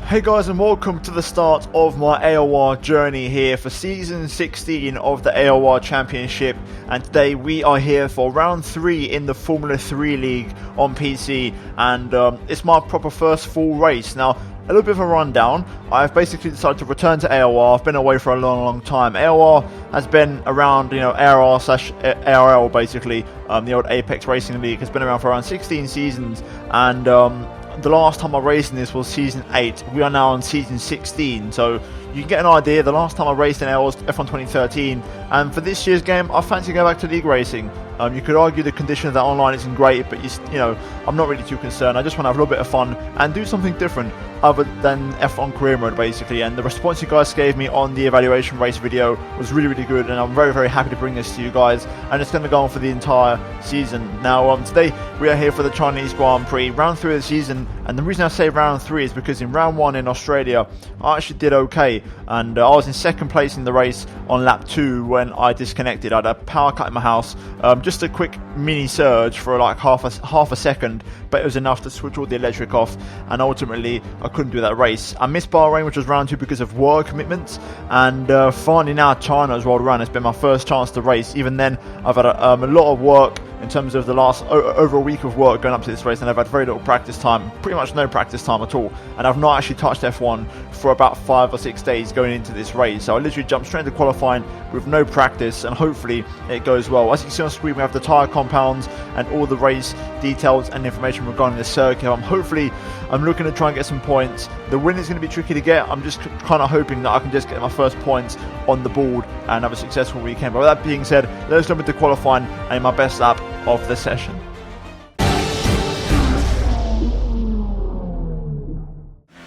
Hey guys, and welcome to the start of my AOR journey here for season 16 of the AOR Championship, and today we are here for round 3 in the Formula 3 League on PC, and it's my proper first full race. Now, a little bit of a rundown. I've basically decided to return to AOR. I've been away for a long time. AOR has been around, AOR/ARL basically, the old Apex Racing League has been around for around 16 seasons, and the last time I raced in this was season 8. We are now on season 16, so you can get an idea. The last time I raced in AOR was F1 2013, and for this year's game, I fancy going back to league racing. You could argue the condition of that online isn't great, but I'm not really too concerned. I just want to have a little bit of fun and do something different other than F1 career mode basically, and the response you guys gave me on the evaluation race video was really good, and I'm very happy to bring this to you guys, and it's going to go on for the entire season. Now today we are here for the Chinese Grand Prix, round 3 of the season, and the reason I say round 3 is because in round 1 in Australia I actually did okay, and I was in second place in the race on lap 2 when I disconnected. I had a power cut in my house, just a quick mini surge for like half a second, but it was enough to switch all the electric off, and ultimately I couldn't do that race. I missed Bahrain, which was round 2 because of work commitments, and finally now China has rolled around. It's been my first chance to race. Even then I've had a lot of work in terms of the last over a week of work going up to this race, and I've had very little practice time, pretty much no practice time at all, and I've not actually touched F1 for about 5 or 6 days going into this race. So I literally jumped straight into qualifying with no practice, and hopefully it goes well. As you can see on screen, we have the tyre compounds and all the race details and information regarding the circuit. I'm looking to try and get some points. The win is going to be tricky to get. I'm just kind of hoping that I can just get my first points on the board and have a successful weekend. But with that being said, let's jump into qualifying and my best lap of the session.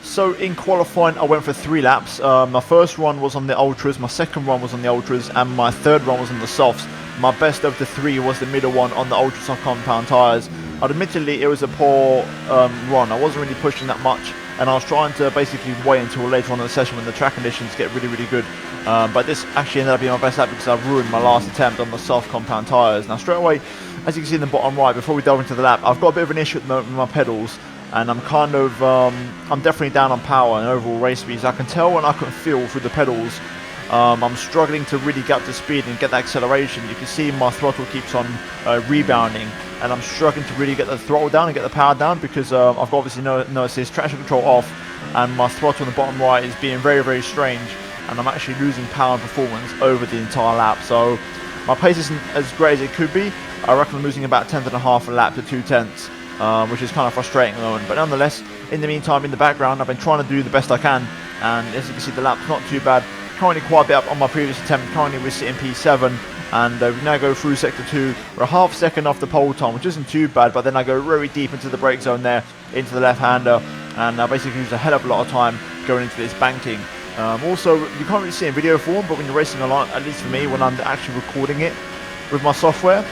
So in qualifying I went for 3 laps. My first run was on the ultras, my second run was on the ultras, and my third run was on the softs. My best of the 3 was the middle one on the ultra soft compound tyres. Admittedly it was a poor run. I wasn't really pushing that much, and I was trying to basically wait until later on in the session when the track conditions get really good. But this actually ended up being my best lap because I ruined my last attempt on the soft compound tyres. Now straight away, as you can see in the bottom right, before we delve into the lap, I've got a bit of an issue at the moment with my pedals, and I'm I'm definitely down on power and overall race speeds. I can tell when I can feel through the pedals. I'm struggling to really get up to speed and get that acceleration. You can see my throttle keeps on rebounding, and I'm struggling to really get the throttle down and get the power down because I've got obviously no assist, traction control off, and my throttle on the bottom right is being very strange, and I'm actually losing power and performance over the entire lap. So my pace isn't as great as it could be. I reckon I'm losing about 1/10.5 a lap to 2/10, which is kind of frustrating at the moment. But nonetheless, in the meantime, in the background, I've been trying to do the best I can, and as you can see, the lap's not too bad. Currently quite a bit up on my previous attempt. Currently we're sitting P7, and we now go through sector 2. We're a half second off the pole time, which isn't too bad, but then I go very deep into the brake zone there, into the left-hander, and I basically use a hell of a lot of time going into this banking. Also, you can't really see it in video form, but when you're racing a lot, at least for me, when I'm actually recording it with my software,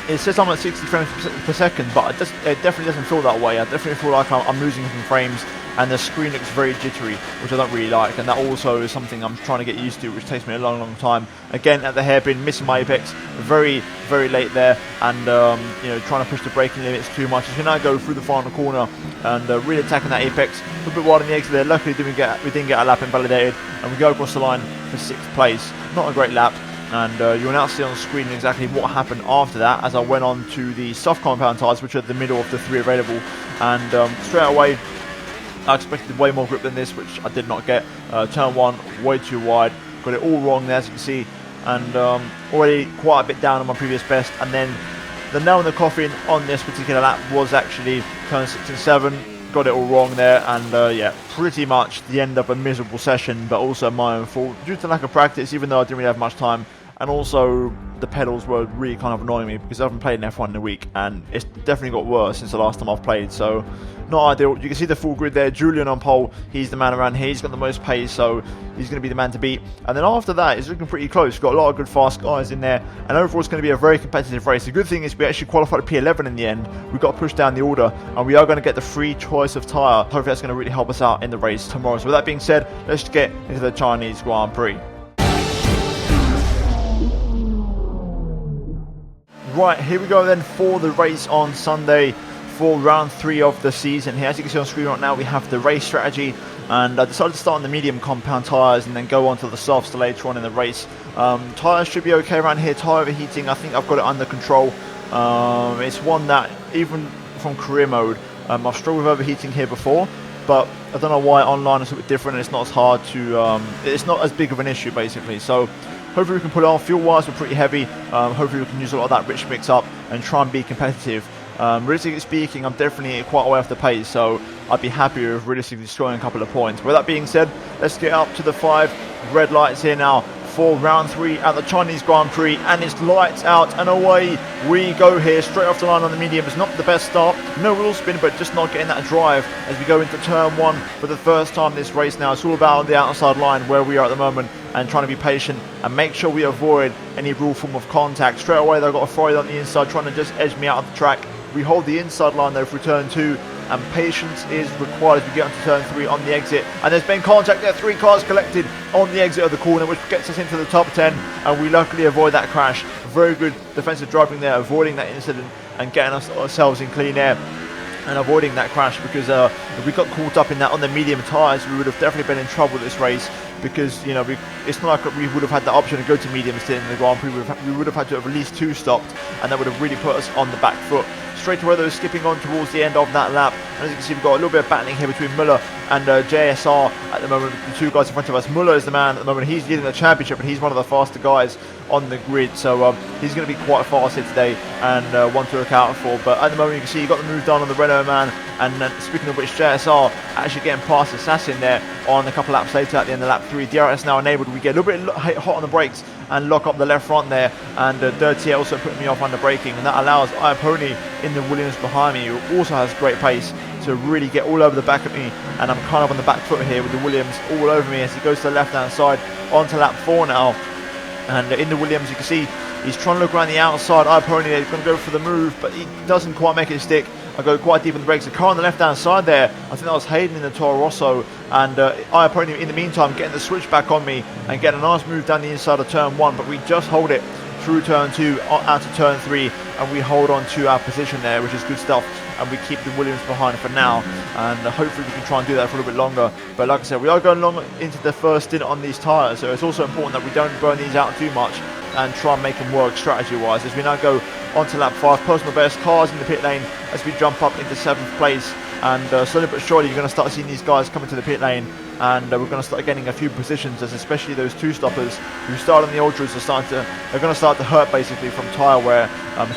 it says I'm at 60 frames per second, but it definitely doesn't feel that way. I definitely feel like I'm losing some frames, and the screen looks very jittery, which I don't really like, and that also is something I'm trying to get used to, which takes me a long time. Again, at the hairpin, missing my apex very late there, and trying to push the braking limits too much. As we now go through the final corner and really attacking that apex, a little bit wide on the exit there. Luckily we didn't get a lap invalidated, and we go across the line for 6th place. Not a great lap. And you'll now see on the screen exactly what happened after that as I went on to the soft compound tyres, which are the middle of the 3 available, and straight away I expected way more grip than this, which I did not get. Turn 1 way too wide, got it all wrong there as you can see, and already quite a bit down on my previous best. And then the nail in the coffin on this particular lap was actually turn 6 and 7. Got it all wrong there, and yeah, pretty much the end of a miserable session, but also my own fault due to lack of practice, even though I didn't really have much time. And also the pedals were really kind of annoying me because I haven't played in F1 in a week, and it's definitely got worse since the last time I've played, so not ideal. You can see the full grid there. Julian on pole, he's the man around here. He's got the most pace, so he's going to be the man to beat. And then after that, it's looking pretty close. We've got a lot of good fast guys in there, and overall it's going to be a very competitive race. The good thing is we actually qualified at P11 in the end. We got pushed down the order, and we are going to get the free choice of tyre. Hopefully that's going to really help us out in the race tomorrow. So with that being said, let's get into the Chinese Grand Prix. Right, here we go then for the race on Sunday. for round 3 of the season here. As you can see on screen right now, we have the race strategy, and I decided to start on the medium compound tyres and then go on to the softs later on in the race. Tyres should be okay around here. Tyre overheating, I think I've got it under control. It's one that, even from career mode, I've struggled with overheating here before, but I don't know why online it's a bit different and it's not as hard to, it's not as big of an issue basically. So hopefully we can pull it off. Fuel wise, we're pretty heavy. Hopefully we can use a lot of that rich mix up and try and be competitive. Realistically speaking, I'm definitely quite a way off the pace, so I'd be happy with realistically scoring a couple of points. With that being said, let's get up to the 5 red lights here now for round 3 at the Chinese Grand Prix, and it's lights out and away we go here, straight off the line on the medium. It's not the best start, no wheel spin, but just not getting that drive as we go into turn 1 for the first time this race now. It's all about the outside line where we are at the moment and trying to be patient and make sure we avoid any real form of contact. Straight away they've got a Freud on the inside trying to just edge me out of the track. We hold the inside line though for turn 2, and patience is required as we get onto turn 3 on the exit. And there's been contact there, 3 cars collected on the exit of the corner, which gets us into the top 10, and we luckily avoid that crash. Very good defensive driving there, avoiding that incident and getting ourselves in clean air and avoiding that crash, because if we got caught up in that on the medium tyres, we would have definitely been in trouble this race, because you know it's not like we would have had the option to go to medium instead in the Grand Prix. We would have had to have at least 2 stopped, and that would have really put us on the back foot. Straight away though, skipping on towards the end of that lap, and as you can see we've got a little bit of battling here between Muller and JSR at the moment, the 2 guys in front of us. Muller is the man at the moment, he's leading the championship and he's one of the faster guys on the grid, so he's going to be quite fast here today and one to look out for. But at the moment you can see you've got the move done on the Renault man, and speaking of which, JSR actually getting past Assassin there on a couple laps later at the end of lap 3. DRS now enabled, we get a little bit hot on the brakes and lock up the left front there, and Dirty also putting me off under braking, and that allows Iaponi in the Williams behind me, who also has great pace, to really get all over the back of me, and I'm kind of on the back foot here with the Williams all over me as he goes to the left hand side onto lap 4 now. And in the Williams you can see he's trying to look around the outside. Iaponi there, he's going to go for the move, but he doesn't quite make it stick. I go quite deep in the brakes. The car on the left hand side there, I think that was Hayden in the Toro Rosso, and Iaponi in the meantime getting the switch back on me and getting a nice move down the inside of turn 1, but we just hold it through turn 2 out to turn 3, and we hold on to our position there, which is good stuff, and we keep the Williams behind for now, and hopefully we can try and do that for a little bit longer. But like I said, we are going long into the first stint on these tyres, so it's also important that we don't burn these out too much and try and make them work strategy wise as we now go on to lap 5. Personal best cars in the pit lane as we jump up into 7th place, and slowly but surely you're going to start seeing these guys coming to the pit lane, and we're going to start getting a few positions, as especially those 2 stoppers who started on the ultras are going to start to hurt basically from tyre wear.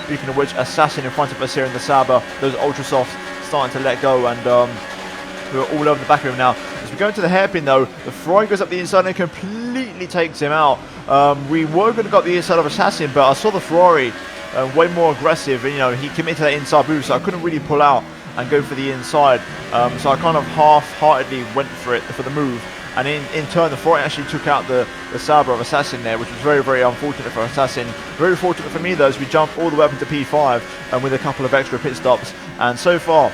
Speaking of which, Assassin in front of us here in the Sauber, those ultra softs starting to let go, and we're all over the back of him now. As we go into the hairpin though, the Freud goes up the inside and completely takes him out. We were going to go up the inside of Assassin, but I saw the Ferrari way more aggressive, and you know he committed to that inside move, so I couldn't really pull out and go for the inside, so I kind of half-heartedly went for it for the move, and in turn the Ferrari actually took out the Sauber of Assassin there, which was very, very unfortunate for Assassin. Very fortunate for me though, as we jump all the way up into P5 and with a couple of extra pit stops, and so far,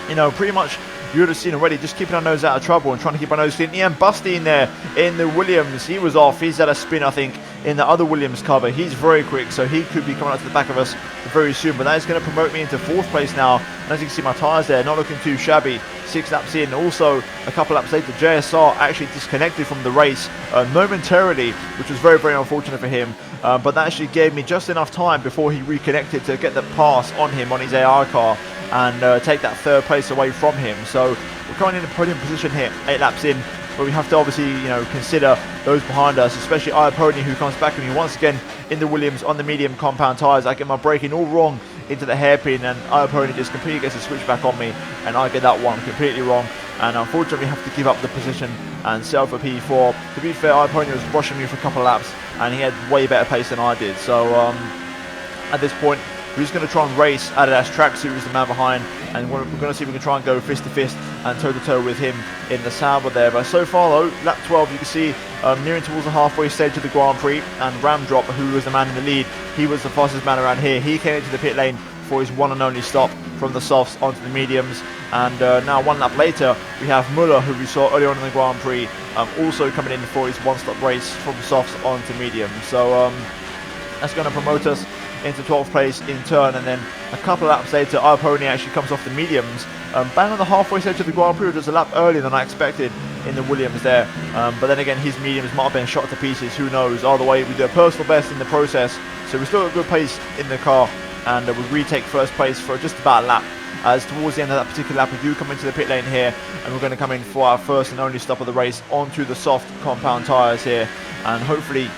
you know, pretty much you would have seen already, just keeping our nose out of trouble and trying to keep our nose clean. Ian Busty in there in the Williams, he was off, he's had a spin I think in the other Williams cover. He's very quick, so he could be coming up to the back of us very soon, but that is going to promote me into 4th place now, and as you can see my tyres there not looking too shabby. 6 laps in, also a couple laps later JSR actually disconnected from the race momentarily, which was very, very unfortunate for him, but that actually gave me just enough time before he reconnected to get the pass on him on his AR car and take that 3rd place away from him. So we're currently in a podium position here, 8 laps in, but we have to obviously, you know, consider those behind us, especially Iaponi, who comes back at me once again in the Williams on the medium compound tyres. I get my braking all wrong into the hairpin, and Iaponi just completely gets the switch back on me, and I get that one completely wrong, and unfortunately have to give up the position and settle for P4. To be fair, Iaponi was rushing me for a couple of laps, and he had way better pace than I did, so at this point we're just going to try and race Adidas Tracksuit, who's the man behind, and we're going to see if we can try and go fist to fist and toe to toe with him in the Sauber there. But so far though, lap 12 you can see nearing towards the halfway stage of the Grand Prix, and Ramdrop, who was the man in the lead, he was the fastest man around here. He came into the pit lane for his one and only stop from the softs onto the mediums, and now 1 lap later we have Muller, who we saw earlier on in the Grand Prix, also coming in for his 1-stop race from softs onto mediums. So that's going to promote us into 12th place in turn, and then a couple of laps later our pony actually comes off the mediums, bang on the halfway stage of the Grand Prix, just a lap earlier than I expected in the Williams there, but then again his mediums might have been shot to pieces, who knows. Either way, we do a personal best in the process, so we still got a good pace in the car, and we retake first place for just about a lap. As towards the end of that particular lap we do come into the pit lane here, and we're going to come in for our first and only stop of the race onto the soft compound tyres here, and hopefully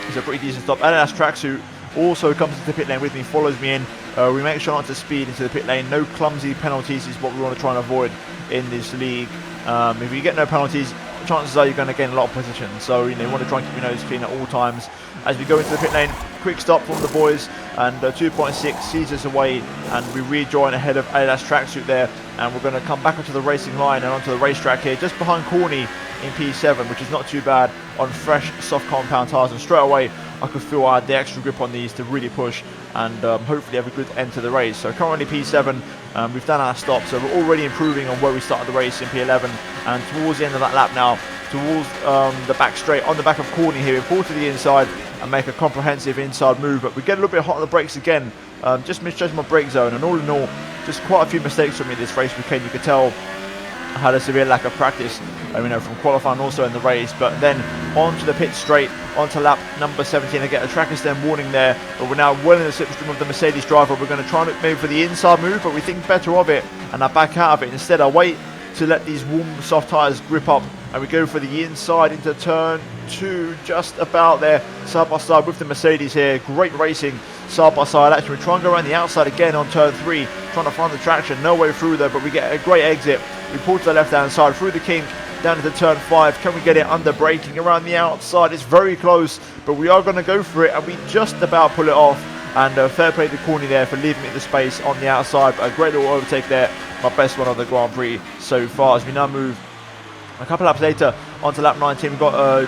it's a pretty decent stop. Adidas tracksuit also comes into the pit lane with me, follows me in. We make sure not to speed into the pit lane. No clumsy penalties is what we want to try and avoid in this league. If you get no penalties, chances are you're going to gain a lot of position, so you want to try and keep your nose clean at all times. As we go into the pit lane, quick stop from the boys, and 2.6 sees us away, and we rejoin ahead of Adidas tracksuit there, and we're going to come back onto the racing line and onto the racetrack here, just behind Corny in P7, which is not too bad on fresh soft compound tyres, and straight away I could feel I had the extra grip on these to really push and hopefully have a good end to the race. So currently P7, we've done our stop, so we're already improving on where we started the race in P11, and towards the end of that lap now, towards the back straight on the back of Corny here, we pull to the inside and make a comprehensive inside move, but we get a little bit hot on the brakes again, just misjudged my brake zone, and all in all just quite a few mistakes from me this race weekend. You could tell I had a severe lack of practice, from qualifying also in the race. But then onto the pit straight, onto lap number 17, I get a track extend warning there, but we're now well in the slipstream of the Mercedes driver. We're going to try and look maybe for the inside move, but we think better of it, and I back out of it. Instead I wait to let these warm soft tyres grip up, and we go for the inside into turn 2, just about there, side by side with the Mercedes here. Great racing, side by side action. We try and go around the outside again on turn 3, trying to find the traction, no way through there, but we get a great exit. We pull to the left hand side through the kink down into turn 5. Can we get it under braking around the outside? It's very close, but we are going to go for it, and we just about pull it off. And fair play to Corny there for leaving me the space on the outside, but a great little overtake there, my best one on the Grand Prix so far. As we now move a couple laps later onto lap 19, we've got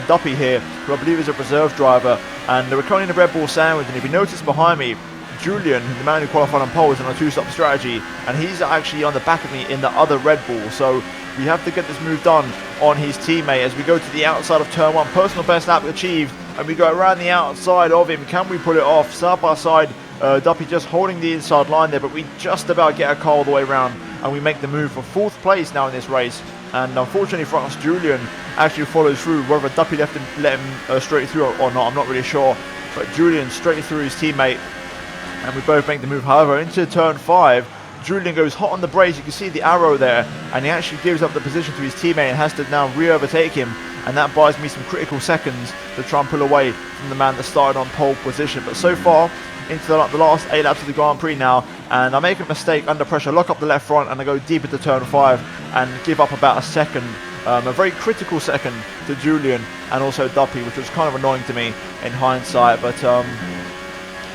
Duppy here, who I believe is a reserve driver, and we're currently in a Red Bull sandwich. And if you notice behind me, Julian, the man who qualified on pole, is on a 2-stop strategy, and he's actually on the back of me in the other Red Bull, so we have to get this move done on his teammate as we go to the outside of turn 1. Personal best lap achieved, and we go around the outside of him. Can we pull it off? Side by side, Duppy just holding the inside line there, but we just about get a car all the way around, and we make the move for 4th place now in this race. And unfortunately for us, Julian actually follows through. Whether Duppy let him straight through or not, I'm not really sure, but Julian straight through his teammate, and we both make the move. However, into turn 5, Julian goes hot on the brakes. You can see the arrow there, and he actually gives up the position to his teammate and has to now re-overtake him, and that buys me some critical seconds to try and pull away from the man that started on pole position. But so far, into the last 8 laps of the Grand Prix now, and I make a mistake under pressure, lock up the left front, and I go deep into turn 5 and give up about a second, a very critical second to Julian and also Duppy, which was kind of annoying to me in hindsight. But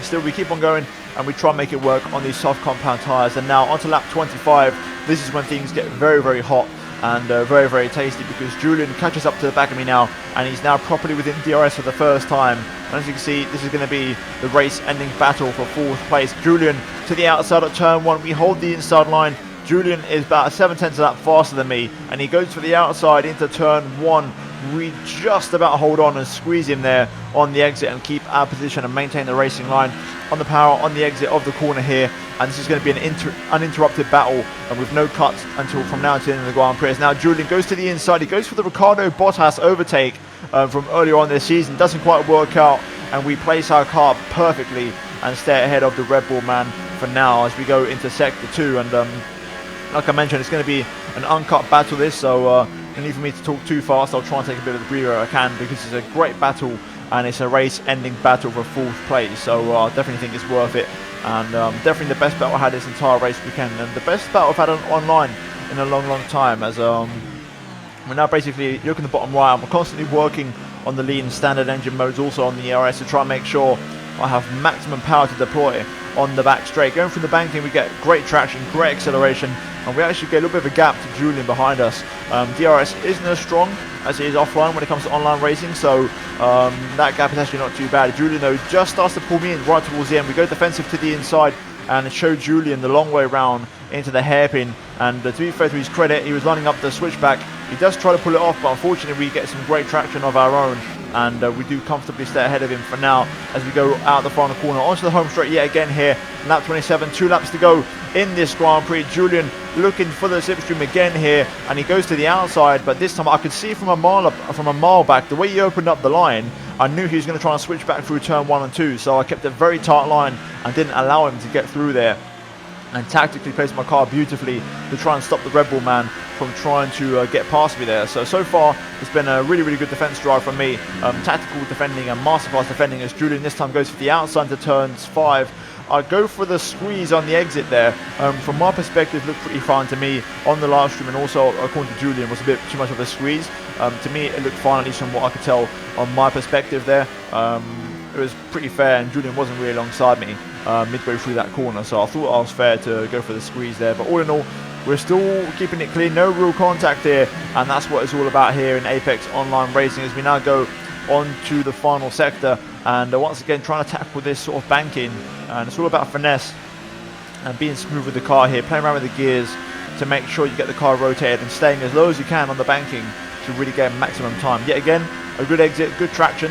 still, we keep on going, and we try and make it work on these soft compound tyres. And now onto lap 25, this is when things get very, very hot and very, very tasty, because Julian catches up to the back of me now, and he's now properly within DRS for the first time. And as you can see, this is going to be the race-ending battle for 4th place. Julian to the outside of turn 1. We hold the inside line. Julian is about 7/10 of that faster than me, and he goes for the outside into turn 1. We just about hold on and squeeze him there on the exit and keep our position and maintain the racing line on the power on the exit of the corner here. And this is going to be an uninterrupted battle, and with no cuts until from now to the end of the Grand Prix. Now Julian goes to the inside. He goes for the Ricardo Bottas overtake from earlier on this season. Doesn't quite work out, and we place our car perfectly and stay ahead of the Red Bull man for now as we go into sector 2. And like I mentioned, it's going to be an uncut battle this, so no need for me to talk too fast. I'll try and take a bit of the breather I can, because it's a great battle and it's a race-ending battle for 4th place. So I definitely think it's worth it, and definitely the best battle I had this entire race weekend, and the best battle I've had online in a long, long time. As we're now basically, look in the bottom right, I'm constantly working on the lean standard engine modes, also on the ERS, to try and make sure I have maximum power to deploy on the back straight. Going through the banking, we get great traction, great acceleration, and we actually get a little bit of a gap to Julian behind us. DRS isn't as strong as it is offline when it comes to online racing, so that gap is actually not too bad. Julian, though, just starts to pull me in right towards the end. We go defensive to the inside and show Julian the long way round into the hairpin, and to be fair to his credit, he was lining up the switchback. He does try to pull it off, but unfortunately we get some great traction of our own, and we do comfortably stay ahead of him for now as we go out the final corner onto the home straight yet again here. Lap 27, 2 laps to go in this Grand Prix. Julian looking for the slipstream again here, and he goes to the outside, but this time I could see from a mile back, the way he opened up the line, I knew he was going to try and switch back through turn 1 and 2, so I kept a very tight line and didn't allow him to get through there, and tactically placed my car beautifully to try and stop the Red Bull man from trying to get past me there. So far it's been a really good defense drive from me, tactical defending and masterclass defending, as Julian this time goes for the outside to turns 5. I go for the squeeze on the exit there. From my perspective, looked pretty fine to me on the live stream, and also according to Julian was a bit too much of a squeeze. To me it looked fine, at least from what I could tell on my perspective there. It was pretty fair, and Julian wasn't really alongside me midway through that corner, so I thought I was fair to go for the squeeze there. But all in all, we're still keeping it clean, no real contact here, and that's what it's all about here in Apex Online Racing as we now go on to the final sector, and once again trying to tackle this sort of banking, and it's all about finesse and being smooth with the car here, playing around with the gears to make sure you get the car rotated and staying as low as you can on the banking to really get maximum time. Yet again, a good exit, good traction,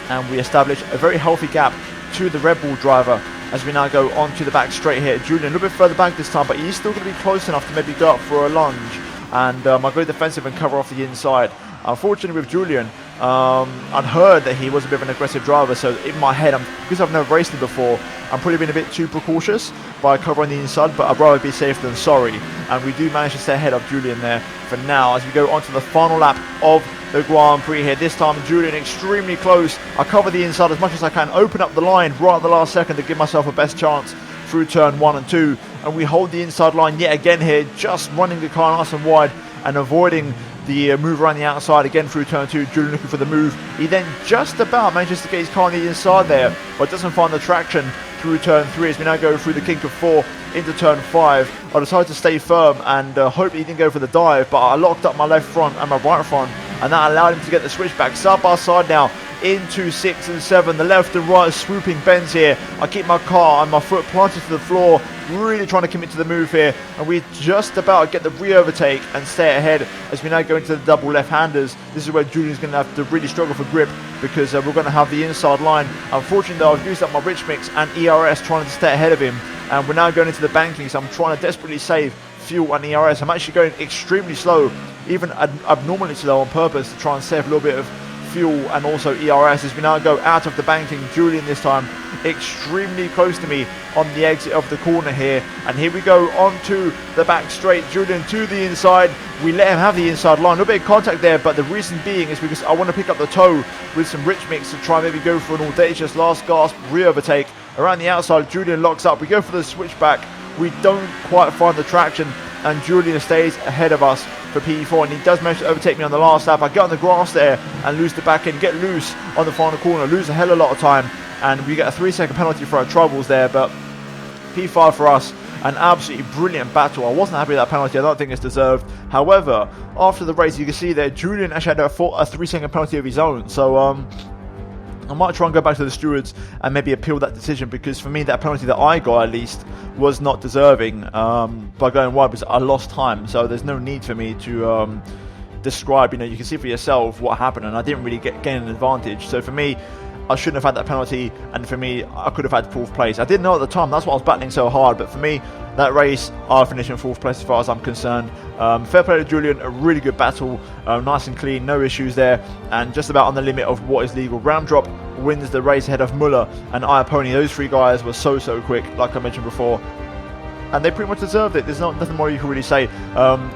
and we establish a very healthy gap to the Red Bull driver as we now go on to the back straight here. Julian a little bit further back this time, but he's still going to be close enough to maybe go up for a lunge, and I go defensive and cover off the inside. Unfortunately with Julian, I'd heard that he was a bit of an aggressive driver, so in my head, because I've never raced him before, I'm probably been a bit too precautious by covering the inside, but I'd rather be safe than sorry, and we do manage to stay ahead of Julian there for now as we go on to the final lap of the Grand Prix here. This time Julian extremely close. I cover the inside as much as I can, open up the line right at the last second to give myself a best chance through turn 1 and 2, and we hold the inside line yet again here, just running the car nice and wide and avoiding the move around the outside again through turn 2. Julian looking for the move. He then just about manages to get his car on the inside there, but doesn't find the traction through turn 3 as we now go through the kink of 4 into turn 5. I decided to stay firm and hope he didn't go for the dive, but I locked up my left front and my right front, and that allowed him to get the switch back side by side now into 6 and 7. The left and right swooping bends here. I keep my car and my foot planted to the floor, really trying to commit to the move here, and we just about get the re-overtake and stay ahead as we now go into the double left-handers. This is where Julian's going to have to really struggle for grip, because we're going to have the inside line. Unfortunately though, I've used up my rich mix and ERS trying to stay ahead of him, and we're now going into the banking, so I'm trying to desperately save fuel and ERS. I'm actually going extremely slow, even abnormally slow on purpose to try and save a little bit of fuel and also ERS as we now go out of the banking. Julian this time extremely close to me on the exit of the corner here, and here we go onto the back straight. Julian to the inside, we let him have the inside line, a little bit of contact there, but the reason being is because I want to pick up the toe with some rich mix to try maybe go for an audacious last gasp re-overtake around the outside. Julian locks up, we go for the switchback, we don't quite find the traction, and Julian stays ahead of us for P4, and he does manage to overtake me on the last lap. I get on the grass there and lose the back end, get loose on the final corner, lose a hell of a lot of time, and we get a 3-second penalty for our troubles there. But P5 for us, an absolutely brilliant battle. I wasn't happy with that penalty, I don't think it's deserved. However, after the race you can see there Julian actually had a 3-second penalty of his own, so I might try and go back to the stewards and maybe appeal that decision, because for me that penalty that I got at least was not deserving by going wide, because I lost time, so there's no need for me to describe, you can see for yourself what happened, and I didn't really gain an advantage. So for me, I shouldn't have had that penalty, and for me, I could have had 4th place. I didn't know at the time, that's why I was battling so hard, but for me, that race, I'll finish in 4th place as far as I'm concerned. Fair play to Julian, a really good battle, nice and clean, no issues there, and just about on the limit of what is legal. Ramdrop wins the race ahead of Muller and Iaponi. Those 3 guys were so quick, like I mentioned before, and they pretty much deserved it. There's nothing more you can really say.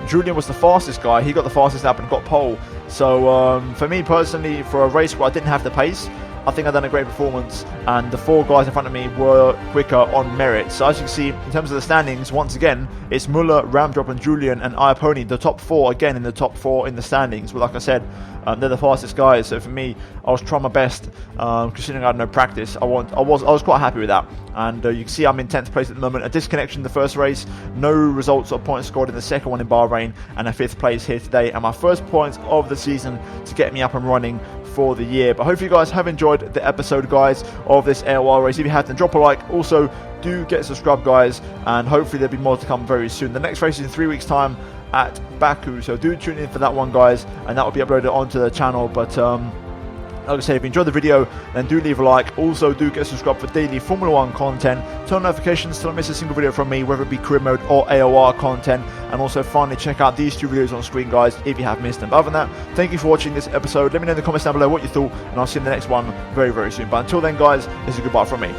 Julian was the fastest guy, he got the fastest lap and got pole, so for me personally, for a race where I didn't have the pace, I think I've done a great performance, and the 4 guys in front of me were quicker on merit. So as you can see, in terms of the standings, once again, it's Muller, Ramdrop and Julian and Iaponi, the top 4 again in the top 4 in the standings. But like I said, they're the fastest guys, so for me, I was trying my best, considering I had no practice. I was quite happy with that, and you can see I'm in 10th place at the moment. A disconnection in the first race, no results or points scored in the second one in Bahrain, and a 5th place here today, and my first points of the season to get me up and running for the year. But hopefully you guys have enjoyed the episode, guys, of this AOR race. If you have, then drop a like. Also, do get subscribed, guys, and hopefully there'll be more to come very soon. The next race is in 3 weeks time at Baku, so do tune in for that one, guys, and that will be uploaded onto the channel. But Like I say, if you enjoyed the video, then do leave a like. Also, do get subscribed for daily Formula 1 content. Turn on notifications so don't miss a single video from me, whether it be career mode or AOR content. And also, finally, check out these 2 videos on screen, guys, if you have missed them. But other than that, thank you for watching this episode. Let me know in the comments down below what you thought, and I'll see you in the next one very, very soon. But until then, guys, this is a goodbye from me.